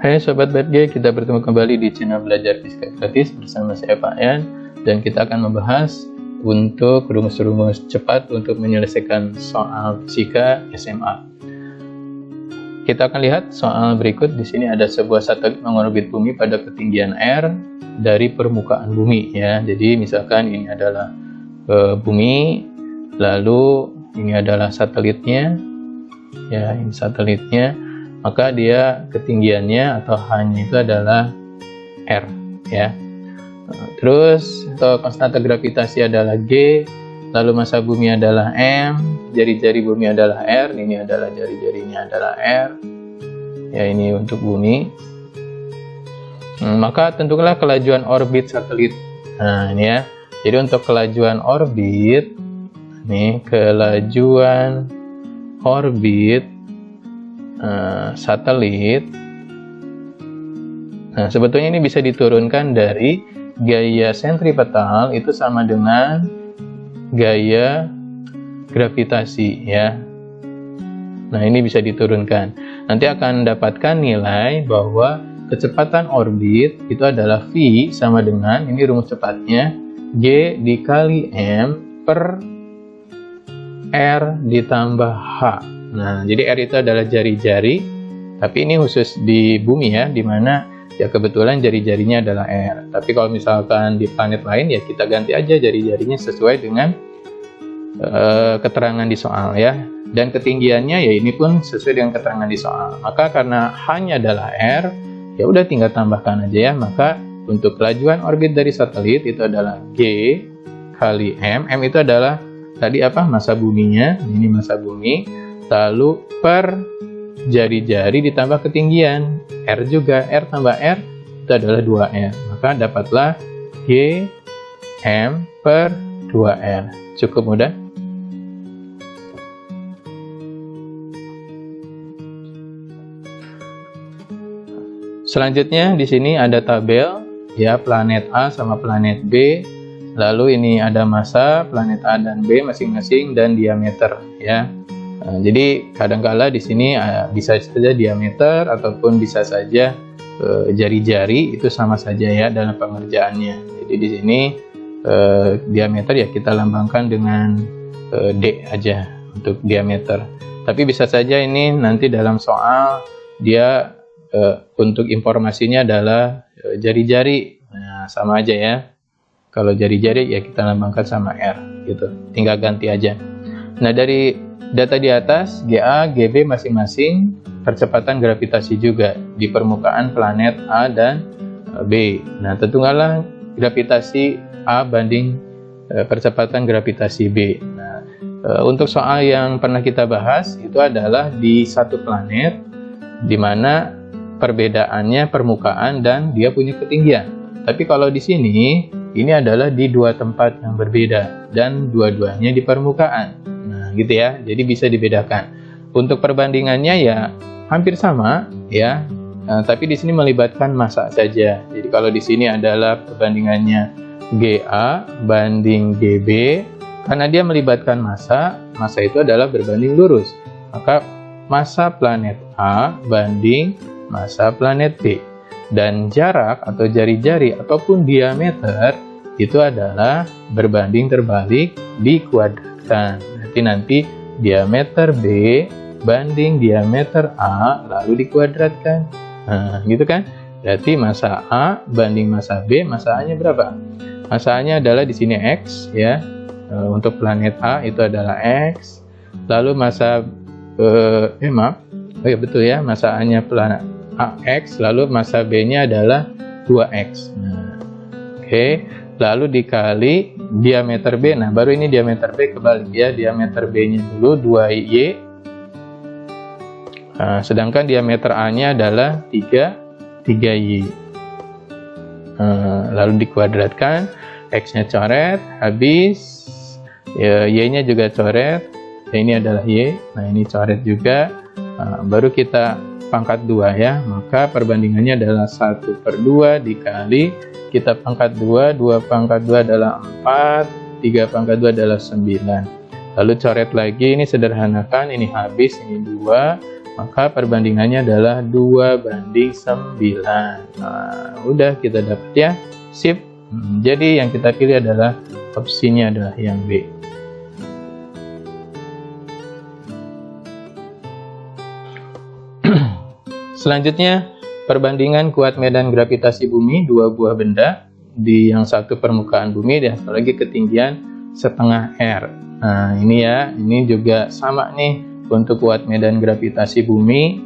Hai Sobat BFG, kita bertemu kembali di channel Belajar Fisika Gratis bersama saya Pak Yan, dan kita akan membahas untuk rumus-rumus cepat untuk menyelesaikan soal fisika SMA. Kita akan lihat soal berikut. Di sini ada sebuah satelit mengorbit bumi pada ketinggian R dari permukaan bumi ya. Jadi misalkan ini adalah bumi, lalu ini adalah satelitnya ya, ini satelitnya, maka dia ketinggiannya atau H-nya itu adalah R ya. Terus untuk konstanta gravitasi adalah G, lalu massa bumi adalah M, jari-jari bumi adalah R, ini adalah jari-jarinya adalah R ya, ini untuk bumi. Maka tentukanlah kelajuan orbit satelit. Nah ini ya, jadi untuk kelajuan orbit, nih kelajuan orbit satelit. Nah sebetulnya ini bisa diturunkan dari gaya sentripetal itu sama dengan gaya gravitasi ya. Nah ini bisa diturunkan, nanti akan dapatkan nilai bahwa kecepatan orbit itu adalah V sama dengan, ini rumus cepatnya, G dikali M per R ditambah H. Nah jadi R itu adalah jari-jari, tapi ini khusus di bumi ya, dimana ya kebetulan jari-jarinya adalah R. Tapi kalau misalkan di planet lain ya kita ganti aja jari-jarinya sesuai dengan keterangan di soal ya. Dan ketinggiannya ya ini pun sesuai dengan keterangan di soal. Maka karena H-nya adalah R, ya udah tinggal tambahkan aja ya. Maka untuk kelajuan orbit dari satelit itu adalah G kali M. M itu adalah tadi apa? Massa buminya. Ini massa bumi. Lalu per jari-jari ditambah ketinggian, R juga, R tambah R itu adalah 2R, maka dapatlah G M per 2R. Cukup mudah. Selanjutnya di sini ada tabel ya, planet A sama planet B, lalu ini ada massa planet A dan B masing-masing dan diameter ya. Nah, jadi kadangkala di sini bisa saja diameter ataupun bisa saja jari-jari itu sama saja ya dalam pengerjaannya. Jadi di sini diameter ya kita lambangkan dengan D aja untuk diameter. Tapi bisa saja ini nanti dalam soal dia untuk informasinya adalah jari-jari. Nah, sama aja ya. Kalau jari-jari ya kita lambangkan sama R gitu. Tinggal ganti aja. Nah, dari data di atas, GA, GB masing-masing percepatan gravitasi juga di permukaan planet A dan B. Nah, tentukanlah gravitasi A banding percepatan gravitasi B. Nah, untuk soal yang pernah kita bahas itu adalah di satu planet, di mana perbedaannya permukaan dan dia punya ketinggian. Tapi kalau di sini, ini adalah di dua tempat yang berbeda dan dua-duanya di permukaan. Gitu ya, jadi bisa dibedakan. Untuk perbandingannya ya hampir sama ya, tapi di sini melibatkan massa saja. Jadi kalau di sini adalah perbandingannya GA banding GB, karena dia melibatkan massa, massa itu adalah berbanding lurus. Maka massa planet A banding massa planet B, dan jarak atau jari-jari ataupun diameter itu adalah berbanding terbalik dikuadratkan. Nanti diameter B banding diameter A lalu dikuadratkan. Nah, gitu kan? Berarti massa A banding massa B, massa A-nya berapa? Massa A-nya adalah di sini X ya. Untuk planet A itu adalah X. Lalu massa maaf. Oh ya betul ya, massa A-nya planet A X, lalu massa B-nya adalah 2X. Nah, oke. Lalu dikali diameter B. Nah, baru ini diameter B kebalik ya. Diameter B-nya dulu 2Y. Nah, sedangkan diameter A-nya adalah 3Y. lalu dikuadratkan, X-nya coret, habis Y-nya juga coret, ya ini adalah Y, nah ini coret juga, baru kita pangkat 2 ya, maka perbandingannya adalah 1/2 dikali, kita pangkat 2, 2 pangkat 2 adalah 4, 3 pangkat 2 adalah 9, lalu coret lagi, ini sederhanakan, ini habis, ini 2, maka perbandingannya adalah 2/9. Nah, udah kita dapat ya, sip. Jadi yang kita pilih adalah opsinya adalah yang B. Selanjutnya, perbandingan kuat medan gravitasi bumi dua buah benda, di yang satu permukaan bumi dan satu lagi ketinggian setengah R. Nah ini ya, ini juga sama nih untuk kuat medan gravitasi bumi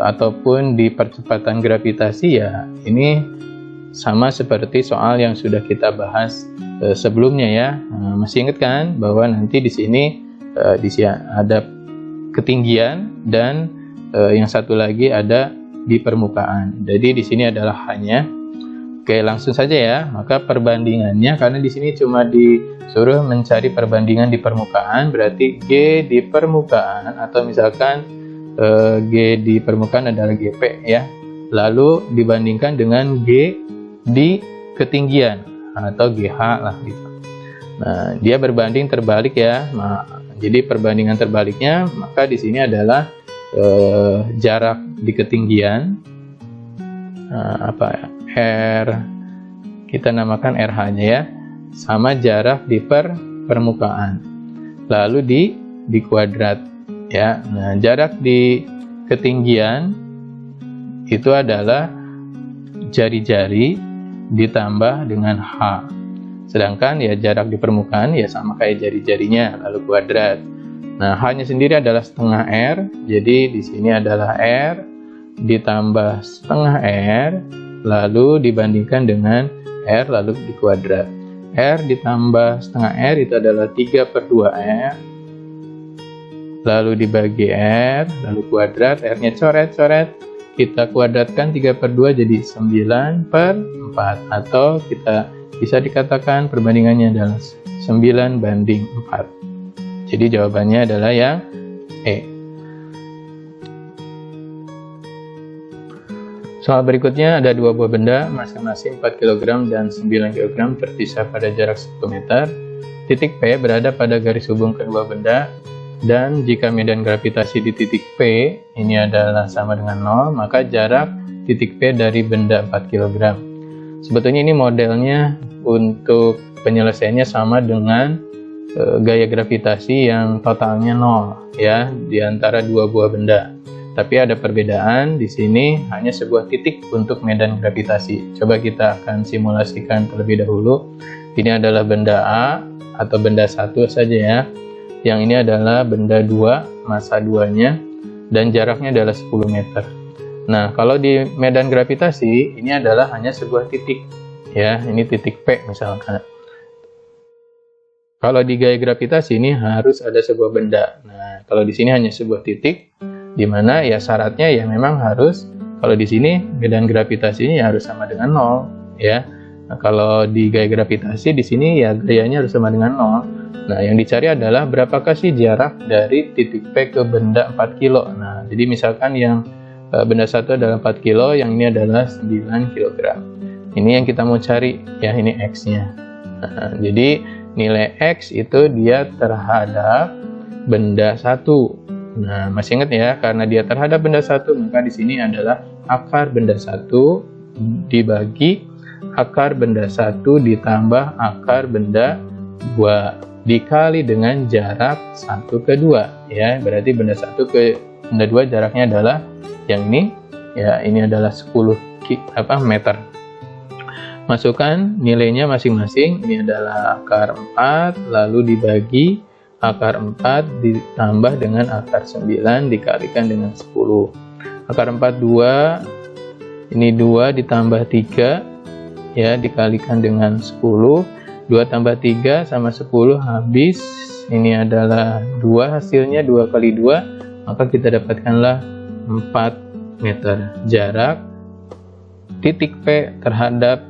ataupun di percepatan gravitasi ya, ini sama seperti soal yang sudah kita bahas sebelumnya ya. Masih ingat kan bahwa nanti di sini ada ketinggian dan yang satu lagi ada di permukaan. Jadi di sini adalah hanya, oke langsung saja ya. Maka perbandingannya, karena di sini cuma disuruh mencari perbandingan di permukaan, berarti G di permukaan atau misalkan G di permukaan adalah GP ya. Lalu dibandingkan dengan G di ketinggian atau GH lah gitu. Nah dia berbanding terbalik ya. Nah, jadi perbandingan terbaliknya, maka di sini adalah jarak di ketinggian R, kita namakan RH nya ya, sama jarak di permukaan, lalu di kuadrat ya. Nah jarak di ketinggian itu adalah jari-jari ditambah dengan H, sedangkan ya jarak di permukaan ya sama kayak jari-jarinya, lalu kuadrat. Nah, H-nya sendiri adalah setengah R, jadi di sini adalah R ditambah setengah R, lalu dibandingkan dengan R, lalu dikuadrat. R ditambah setengah R itu adalah 3/2R, lalu dibagi R, lalu kuadrat, R-nya coret-coret, kita kuadratkan 3/2 jadi 9/4, atau kita bisa dikatakan perbandingannya adalah 9/4. Jadi jawabannya adalah yang E. Soal berikutnya ada dua buah benda masing-masing 4 kg dan 9 kg terpisah pada jarak 1 meter. Titik P berada pada garis hubung kedua benda, dan jika medan gravitasi di titik P ini adalah sama dengan 0, maka jarak titik P dari benda 4 kg. Sebetulnya ini modelnya untuk penyelesaiannya sama dengan gaya gravitasi yang totalnya 0 ya di antara dua buah benda. Tapi ada perbedaan, di sini hanya sebuah titik untuk medan gravitasi. Coba kita akan simulasikan terlebih dahulu. Ini adalah benda A atau benda 1 saja ya. Yang ini adalah benda 2, massa 2-nya, dan jaraknya adalah 10 meter. Nah, kalau di medan gravitasi ini adalah hanya sebuah titik ya, ini titik P misalkan. Kalau di gaya gravitasi ini harus ada sebuah benda. Nah, kalau di sini hanya sebuah titik, di mana ya syaratnya ya memang harus, kalau di sini medan gravitasinya harus sama dengan 0 ya. Nah, kalau di gaya gravitasi di sini ya gayanya harus sama dengan 0. Nah, yang dicari adalah berapakah sih jarak dari titik P ke benda 4 kilo. Nah, jadi misalkan yang benda 1 adalah 4 kilo, yang ini adalah 9 kg. Ini yang kita mau cari ya, ini X-nya. Nah, jadi nilai X itu dia terhadap benda 1. Nah, masih ingat ya, karena dia terhadap benda 1, maka di sini adalah akar benda 1 dibagi akar benda 1 ditambah akar benda 2 dikali dengan jarak 1 ke 2 ya. Berarti benda 1 ke benda 2 jaraknya adalah yang ini ya, ini adalah 10 meter. Masukkan nilainya masing-masing, ini adalah akar 4, lalu dibagi akar 4 ditambah dengan akar 9 dikalikan dengan 10. Akar 4 2, ini 2 ditambah 3 ya, dikalikan dengan 10. 2 tambah 3 sama 10 habis, ini adalah 2 hasilnya, 2 kali 2, maka kita dapatkanlah 4 meter jarak titik P terhadap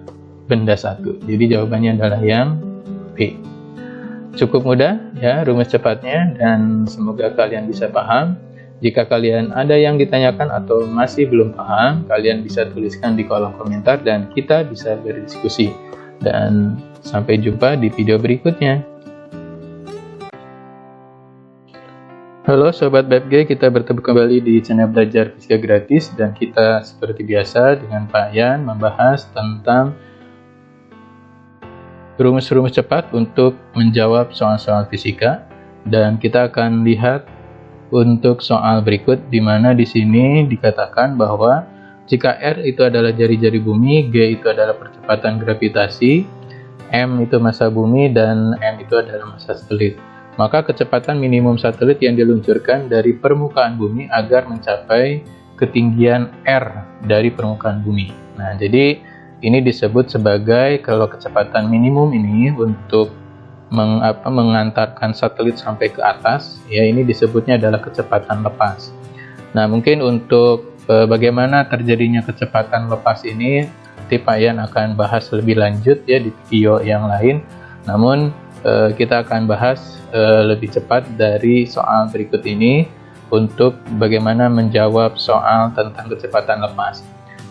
benda satu. Jadi jawabannya adalah yang B. Cukup mudah ya rumus cepatnya, dan semoga kalian bisa paham. Jika kalian ada yang ditanyakan atau masih belum paham, kalian bisa tuliskan di kolom komentar dan kita bisa berdiskusi. Dan sampai jumpa di video berikutnya. Halo Sobat BFG, kita bertemu kembali di channel Belajar Fisika Gratis, dan kita seperti biasa dengan Pak Yan membahas tentang rumus-rumus cepat untuk menjawab soal-soal fisika. Dan kita akan lihat untuk soal berikut, di mana di sini dikatakan bahwa jika R itu adalah jari-jari bumi, G itu adalah percepatan gravitasi, M itu massa bumi, dan M itu adalah massa satelit. Maka kecepatan minimum satelit yang diluncurkan dari permukaan bumi agar mencapai ketinggian R dari permukaan bumi. Nah, jadi ini disebut sebagai, kalau kecepatan minimum ini untuk mengantarkan satelit sampai ke atas, ya ini disebutnya adalah kecepatan lepas. Nah, mungkin untuk bagaimana terjadinya kecepatan lepas ini, nanti Pak Yan akan bahas lebih lanjut ya di video yang lain. Namun kita akan bahas lebih cepat dari soal berikut ini untuk bagaimana menjawab soal tentang kecepatan lepas.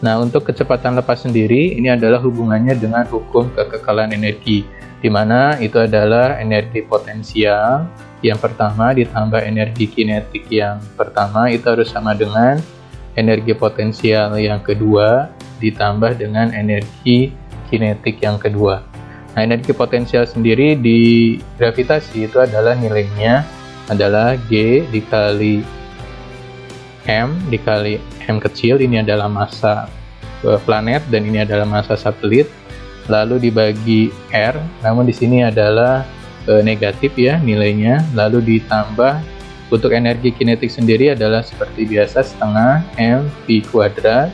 Nah, untuk kecepatan lepas sendiri, ini adalah hubungannya dengan hukum kekekalan energi, di mana itu adalah energi potensial yang pertama ditambah energi kinetik yang pertama, itu harus sama dengan energi potensial yang kedua ditambah dengan energi kinetik yang kedua. Nah, energi potensial sendiri di gravitasi itu adalah nilainya adalah G dikali M kecil, ini adalah massa planet dan ini adalah massa satelit, lalu dibagi R, namun di sini adalah negatif ya nilainya, lalu ditambah untuk energi kinetik sendiri adalah seperti biasa setengah mv kuadrat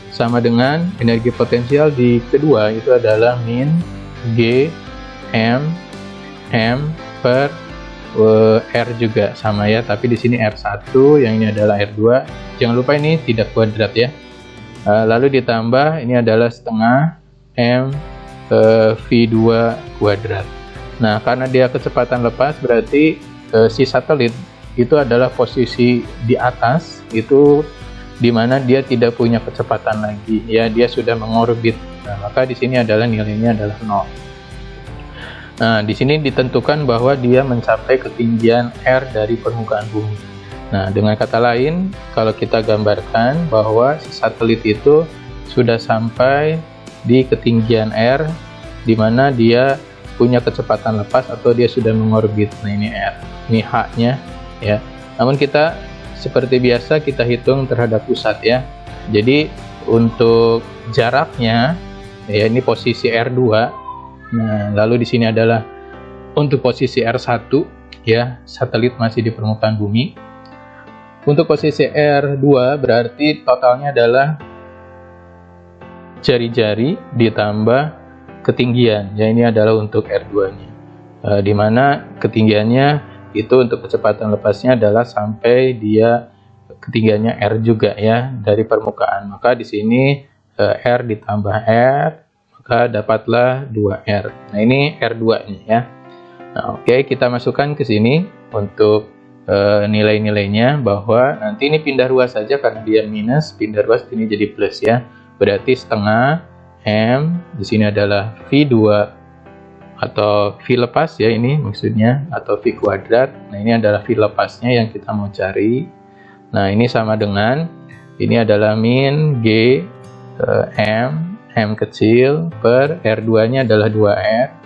sama dengan energi potensial di kedua itu adalah min G M per R juga sama ya, tapi di sini R1, yang ini adalah R2. Jangan lupa ini tidak kuadrat ya. Lalu ditambah ini adalah setengah M V2 kuadrat. Nah, karena dia kecepatan lepas, berarti si satelit itu adalah posisi di atas, itu dimana dia tidak punya kecepatan lagi ya, dia sudah mengorbit. Nah, maka di sini adalah nilainya adalah 0. Nah, di sini ditentukan bahwa dia mencapai ketinggian R dari permukaan bumi. Nah, dengan kata lain, kalau kita gambarkan bahwa si satelit itu sudah sampai di ketinggian R, di mana dia punya kecepatan lepas atau dia sudah mengorbit. Nah, ini R, ini H-nya ya. Namun kita seperti biasa kita hitung terhadap pusat ya. Jadi untuk jaraknya ya, ini posisi R2. Nah, lalu di sini adalah untuk posisi R1 ya, satelit masih di permukaan bumi. Untuk posisi R2 berarti totalnya adalah jari-jari ditambah ketinggian. Ya, ini adalah untuk R2-nya. Di mana ketinggiannya itu untuk kecepatan lepasnya adalah sampai dia ketinggiannya R juga ya dari permukaan. Maka di sini R ditambah R, maka dapatlah 2R. Nah, ini R2-nya ya. Nah, oke, kita masukkan ke sini untuk nilai-nilainya, bahwa nanti ini pindah ruas saja karena dia minus, pindah ruas ini jadi plus ya. Berarti setengah M di sini adalah V2 atau V lepas ya, ini maksudnya, atau V kuadrat. Nah, ini adalah V lepasnya yang kita mau cari. Nah, ini sama dengan ini adalah min G M kecil per R2-nya adalah 2R.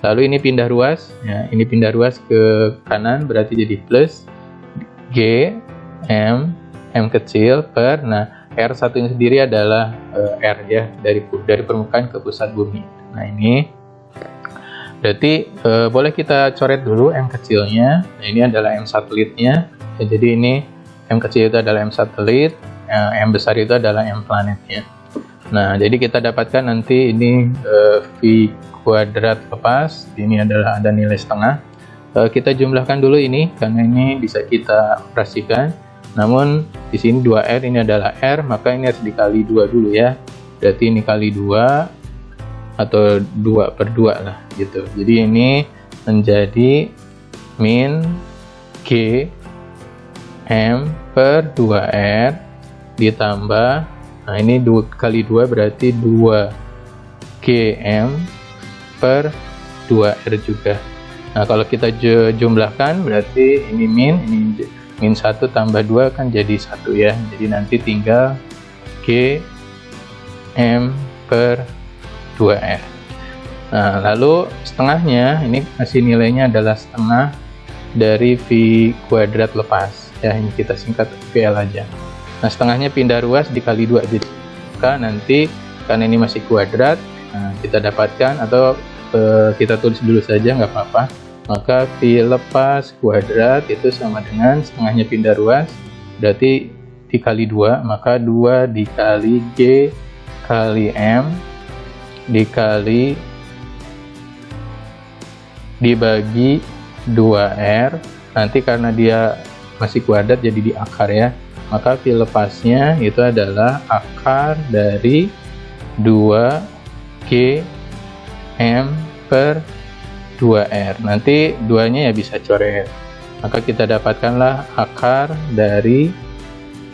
Lalu ini pindah ruas ya, ini pindah ruas ke kanan berarti jadi plus G M kecil per, nah R1 ini sendiri adalah R ya, dari permukaan ke pusat bumi. Nah, ini berarti boleh kita coret dulu M kecilnya. Nah, ini adalah M satelitnya ya, jadi ini M kecil itu adalah M satelit, M besar itu adalah M planetnya. Nah, jadi kita dapatkan nanti ini V kuadrat lepas, ini adalah ada nilai setengah. Kita jumlahkan dulu ini, karena ini bisa kita operasikan. Namun di sini 2R, ini adalah R, maka ini harus dikali 2 dulu ya. Berarti ini kali 2, atau 2/2 lah gitu. Jadi ini menjadi min G M per 2R ditambah, nah ini 2 kali 2 berarti 2 GM per 2R juga. Nah kalau kita jumlahkan berarti ini min 1 tambah 2 kan jadi 1 ya. Jadi nanti tinggal GM per 2R. Nah lalu setengahnya ini kasih nilainya adalah setengah dari V kuadrat lepas ya, ini kita singkat VL aja. Nah setengahnya pindah ruas dikali 2, jadi maka nanti karena ini masih kuadrat, nah, kita dapatkan atau kita tulis dulu saja nggak apa-apa, maka V lepas kuadrat itu sama dengan setengahnya pindah ruas berarti dikali 2, maka 2 dikali G kali M dikali dibagi 2R, nanti karena dia masih kuadrat jadi di akar ya, maka V lepasnya itu adalah akar dari 2G M per 2R. Nanti 2-nya ya bisa coret, maka kita dapatkanlah akar dari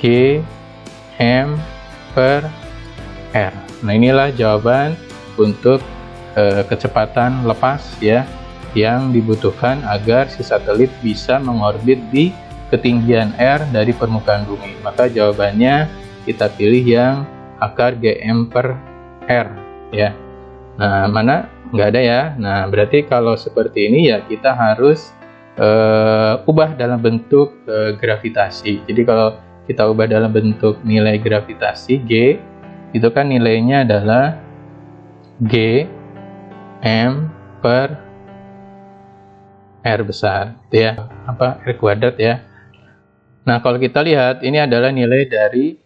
G M per R. Nah inilah jawaban untuk kecepatan lepas ya yang dibutuhkan agar si satelit bisa mengorbit di ketinggian R dari permukaan bumi. Maka jawabannya kita pilih yang akar GM per R ya. Nah mana nggak ada ya. Nah berarti kalau seperti ini ya kita harus ubah dalam bentuk gravitasi. Jadi kalau kita ubah dalam bentuk nilai gravitasi G, itu kan nilainya adalah G M per R besar gitu ya, apa R kuadrat ya. Nah kalau kita lihat ini adalah nilai dari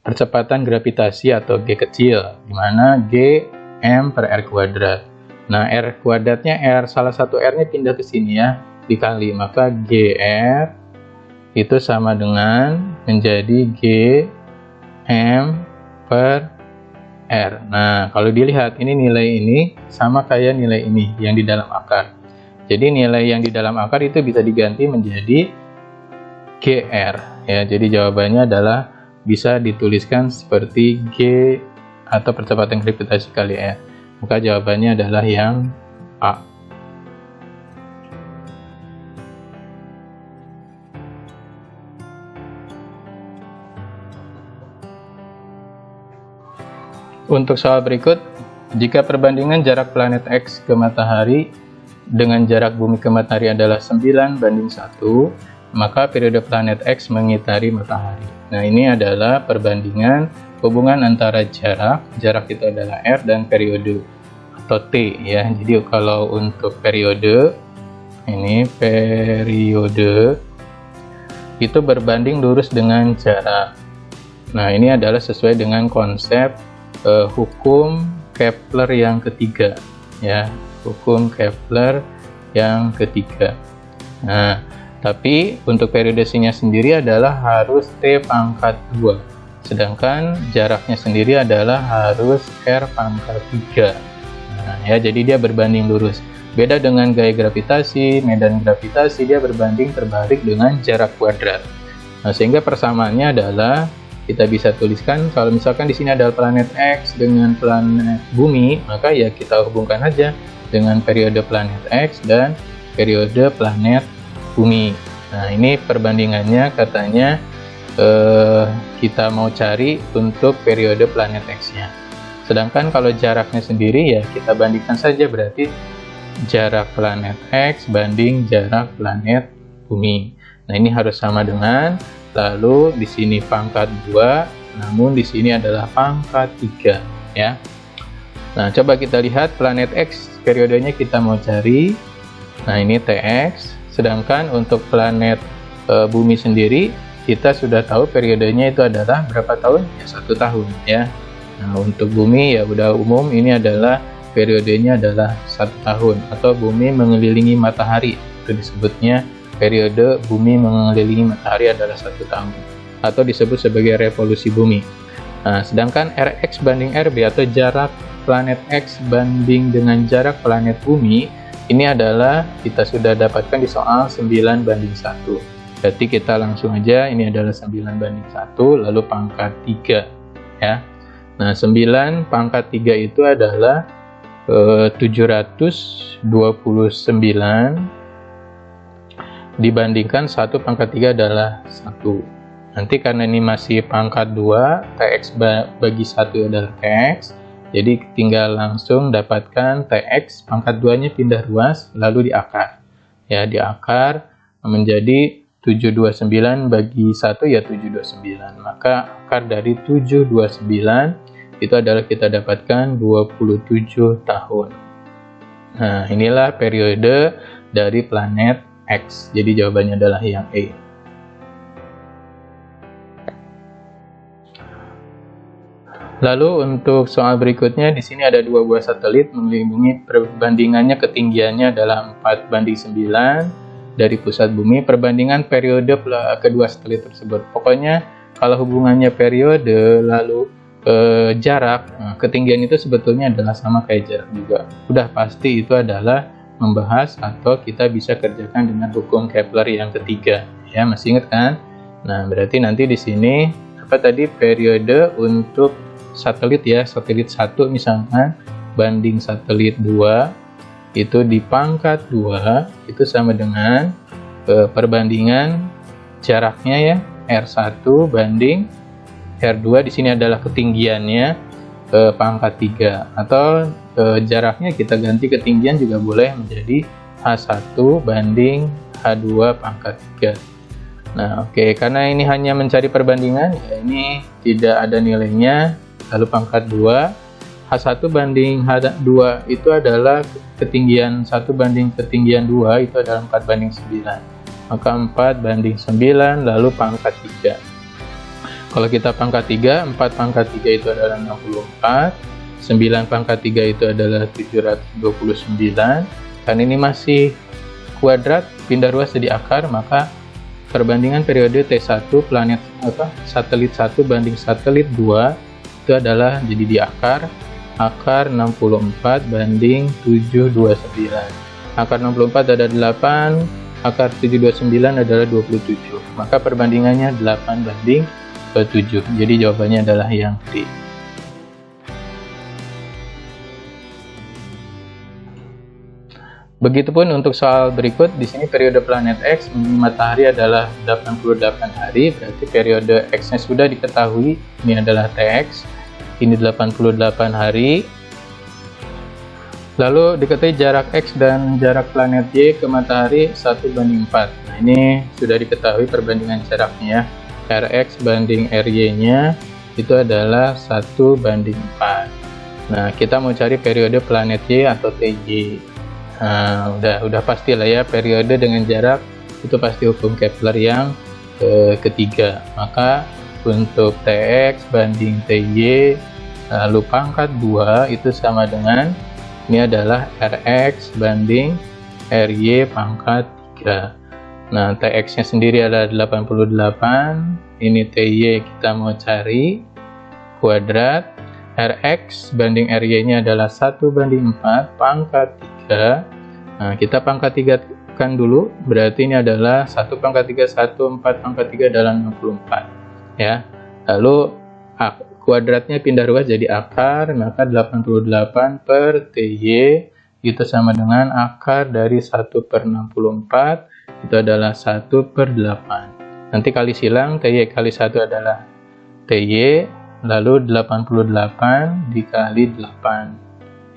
percepatan gravitasi atau G kecil, dimana G M per R kuadrat. Nah R kuadratnya R, salah satu R nya pindah ke sini ya, dikali, maka GR itu sama dengan menjadi G M per R. Nah kalau dilihat ini nilai ini sama kayak nilai ini yang di dalam akar. Jadi nilai yang di dalam akar itu bisa diganti menjadi GR ya. Jadi jawabannya adalah bisa dituliskan seperti G atau percepatan gravitasi kali R. Maka jawabannya adalah yang A. Untuk soal berikut, jika perbandingan jarak planet X ke matahari dengan jarak bumi ke matahari adalah 9:1, maka periode planet X mengitari matahari. Nah ini adalah perbandingan hubungan antara jarak itu adalah R, dan periode atau T ya. Jadi kalau untuk periode, ini periode itu berbanding lurus dengan jarak. Nah ini adalah sesuai dengan konsep hukum Kepler yang ketiga ya, hukum Kepler yang ketiga. Nah tapi untuk periodesinya sendiri adalah harus T pangkat 2, sedangkan jaraknya sendiri adalah harus R pangkat 3. Nah ya, jadi dia berbanding lurus. Beda dengan gaya gravitasi, medan gravitasi dia berbanding terbalik dengan jarak kuadrat. Nah sehingga persamaannya adalah kita bisa tuliskan kalau misalkan di sini ada planet X dengan planet bumi, maka ya kita hubungkan aja dengan periode planet X dan periode planet bumi. Nah ini perbandingannya katanya kita mau cari untuk periode planet X nya. Sedangkan kalau jaraknya sendiri ya kita bandingkan saja, berarti jarak planet X banding jarak planet bumi. Nah ini harus sama dengan, lalu di sini pangkat 2, namun di sini adalah pangkat 3 ya. Nah coba kita lihat planet X periodenya kita mau cari. Nah ini TX, sedangkan untuk planet bumi sendiri kita sudah tahu periodenya itu adalah berapa tahun? Ya 1 tahun ya. Nah untuk bumi ya udah umum, ini adalah periodenya adalah 1 tahun, atau bumi mengelilingi matahari, itu disebutnya periode bumi mengelilingi matahari adalah 1 tahun, atau disebut sebagai revolusi bumi. Nah sedangkan Rx banding Rb atau jarak planet X banding dengan jarak planet Bumi, ini adalah kita sudah dapatkan di soal 9 banding 1. Berarti kita langsung aja, ini adalah 9 banding 1, lalu pangkat 3. Ya. Nah, 9 pangkat 3 itu adalah 729 dibandingkan 1 pangkat 3 adalah 1. Nanti karena ini masih pangkat 2, TX bagi 1 adalah TX, jadi tinggal langsung dapatkan TX pangkat 2-nya pindah ruas, lalu diakar. Ya, diakar menjadi 729 bagi 1 ya 729. Maka akar dari 729 itu adalah kita dapatkan 27 tahun. Nah, inilah periode dari planet X. Jadi jawabannya adalah yang E. Lalu untuk soal berikutnya, di sini ada 2 buah satelit melindungi, perbandingannya ketinggiannya adalah 4 banding 9 dari pusat bumi, perbandingan periode kedua satelit tersebut. Pokoknya kalau hubungannya periode lalu jarak, ketinggian itu sebetulnya adalah sama kayak jarak juga. Udah pasti itu adalah membahas atau kita bisa kerjakan dengan hukum Kepler yang ketiga. Ya, masih ingat kan? Nah, berarti nanti di sini apa tadi periode untuk satelit ya, satelit 1 misalkan banding satelit 2 itu di pangkat 2 itu sama dengan perbandingan jaraknya ya, R1 banding R2, di sini adalah ketinggiannya pangkat 3, atau jaraknya kita ganti ketinggian juga boleh menjadi H1 banding H2 pangkat 3. Nah, oke, karena ini hanya mencari perbandingan ya, ini tidak ada nilainya. Lalu pangkat 2, H1 banding H2 itu adalah ketinggian 1 banding ketinggian 2 itu adalah 4 banding 9. Maka 4 banding 9 lalu pangkat 3. Kalau kita pangkat 3, 4 pangkat 3 itu adalah 64, 9 pangkat 3 itu adalah 729. Kan ini masih kuadrat, pindah ruas jadi akar, maka perbandingan periode T1 planet satelit 1 banding satelit 2 itu adalah jadi di akar 64 banding 729. Akar 64 ada 8, akar 729 adalah 27. Maka perbandingannya 8 banding 7. Jadi jawabannya adalah yang D. Begitupun untuk soal berikut, di sini periode planet X matahari adalah 88 hari, berarti periode X-nya sudah diketahui, ini adalah TX, ini 88 hari. Lalu diketahui jarak X dan jarak planet Y ke matahari 1 banding 4. Nah, ini sudah diketahui perbandingan jaraknya ya. Rx banding Ry-nya itu adalah 1 banding 4. Nah, kita mau cari periode planet Y atau TY. Nah, udah pastilah ya, periode dengan jarak itu pasti hukum Kepler yang ketiga. Maka untuk Tx banding Ty lalu pangkat 2 itu sama dengan ini adalah Rx banding Ry pangkat 3. Nah, Tx nya sendiri adalah 88, ini Ty kita mau cari kuadrat, Rx banding Ry nya adalah 1 banding 4 pangkat 3. Nah, kita pangkat 3 kan dulu, berarti ini adalah 1 pangkat 3, 1, 4 pangkat 3 adalah 64 ya. Lalu kuadratnya pindah ruas jadi akar, maka 88 per Ty itu sama dengan akar dari 1/64 itu adalah 1/8. Nanti kali silang, Ty kali 1 adalah Ty, lalu 88 dikali 8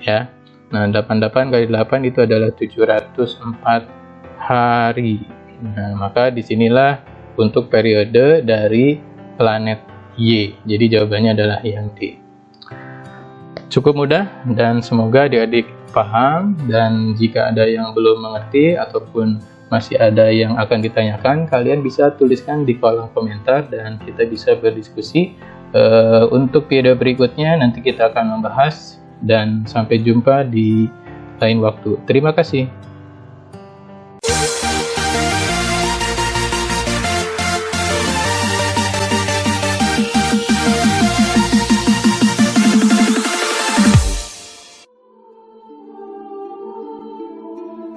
ya. Nah, 88 kali 8 itu adalah 704 hari. Nah, maka disinilah untuk periode dari planet Y. Jadi jawabannya adalah yang D. Cukup mudah dan semoga adik-adik paham, dan jika ada yang belum mengerti ataupun masih ada yang akan ditanyakan, kalian bisa tuliskan di kolom komentar dan kita bisa berdiskusi. Untuk video berikutnya nanti kita akan membahas, dan sampai jumpa di lain waktu. Terima kasih.